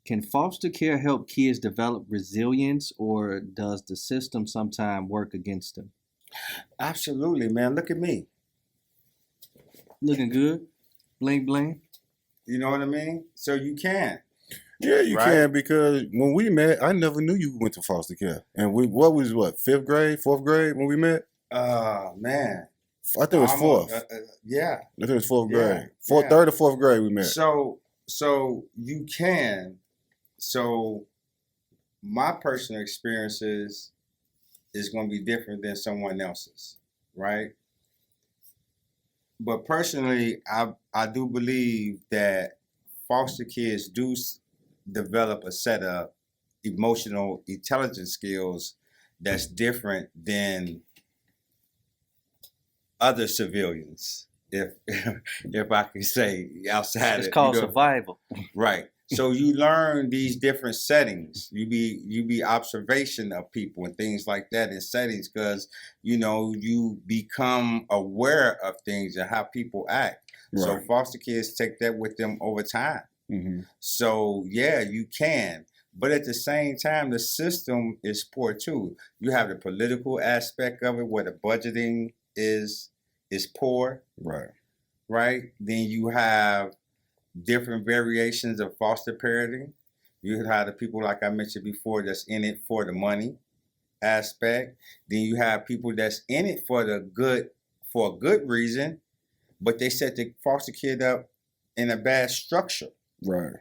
Can foster care help kids develop resilience, or does the system sometimes work against them? Absolutely, man. Look at me. Looking good? Bling bling? You know what I mean? So you can, Yeah, you right? can because when we met, I never knew you went to foster care. And we what fifth grade, fourth grade when we met? Man. I think it was Almost, fourth. yeah, I think it was fourth yeah, grade. yeah. Third or fourth grade we met. So you can. So my personal experiences is going to be different than someone else's, right? But personally, I do believe that foster kids do develop a set of emotional intelligence skills that's different than other civilians, if if I can say outside It's it, called survival. right. So you learn these different settings. You be observation of people and things like that in settings because you become aware of things and how people act. So Right. foster kids take that with them over time. Mm-hmm. So yeah, you can. But at the same time, the system is poor too. You have the political aspect of it where the budgeting is poor, Right. right? Then you have different variations of foster parenting. You have the people like I mentioned before that's in it for the money aspect. Then you have people that's in it for a good reason, but they set the foster kid up in a bad structure. Right.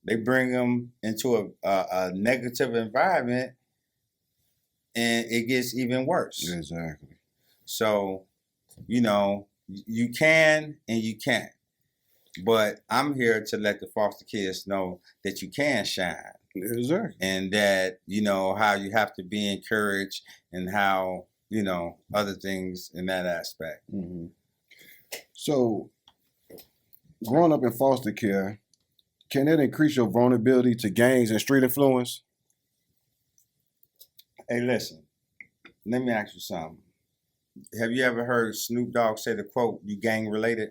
They bring them into a negative environment, and it gets even worse. Exactly. So, you can and you can't. But I'm here to let the foster kids know that you can shine. Exactly. And that, how you have to be encouraged and how, other things in that aspect. Mm-hmm. So, growing up in foster care, can that increase your vulnerability to gangs and street influence? Hey, listen, let me ask you something. Have you ever heard Snoop Dogg say the quote, "You gang related"?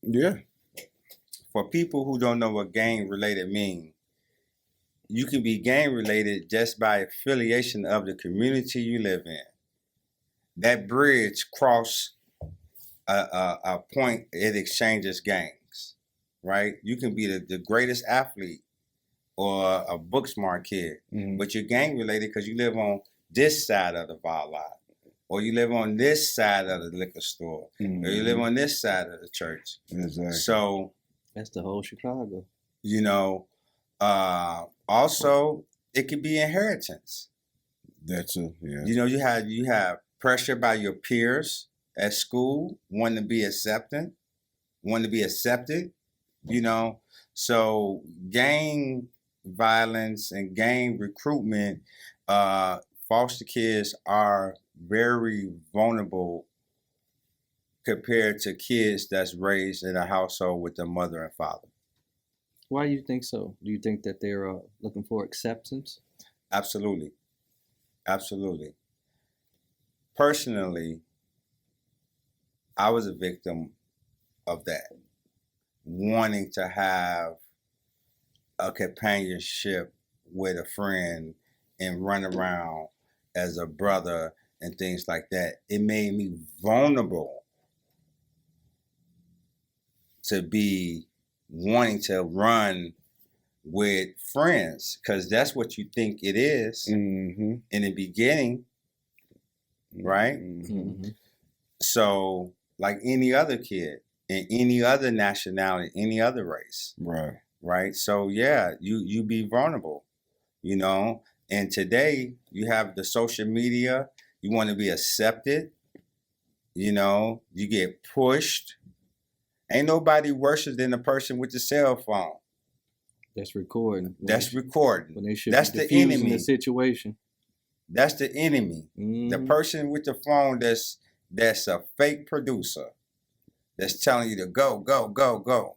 Yeah. For people who don't know what gang related mean, you can be gang related just by affiliation of the community you live in. That bridge cross a point, it exchanges gangs, right? You can be the greatest athlete or a book smart kid, but you're gang related because you live on this side of the bar lot, or you live on this side of the liquor store, or you live on this side of the church. Exactly. So That's the whole Chicago. Also it could be inheritance. That's yeah. You have pressure by your peers at school, wanting to be accepted. So gang violence and gang recruitment, foster kids are very vulnerable compared to kids that's raised in a household with a mother and father. Why do you think so? Do you think that they're looking for acceptance? Absolutely. Absolutely. Personally, I was a victim of that, wanting to have a companionship with a friend and run around as a brother and things like that. It made me vulnerable to be wanting to run with friends because that's what you think it is in the beginning, right? So like any other kid in any other nationality, any other race, right? So yeah, you be vulnerable, and today you have the social media. You want to be accepted, you get pushed. Ain't nobody worse than the person with the cell phone. That's recording. That's recording. When they should that's be the diffusing enemy. the situation. That's the enemy. The person with the phone that's a fake producer that's telling you to go, go, go, go.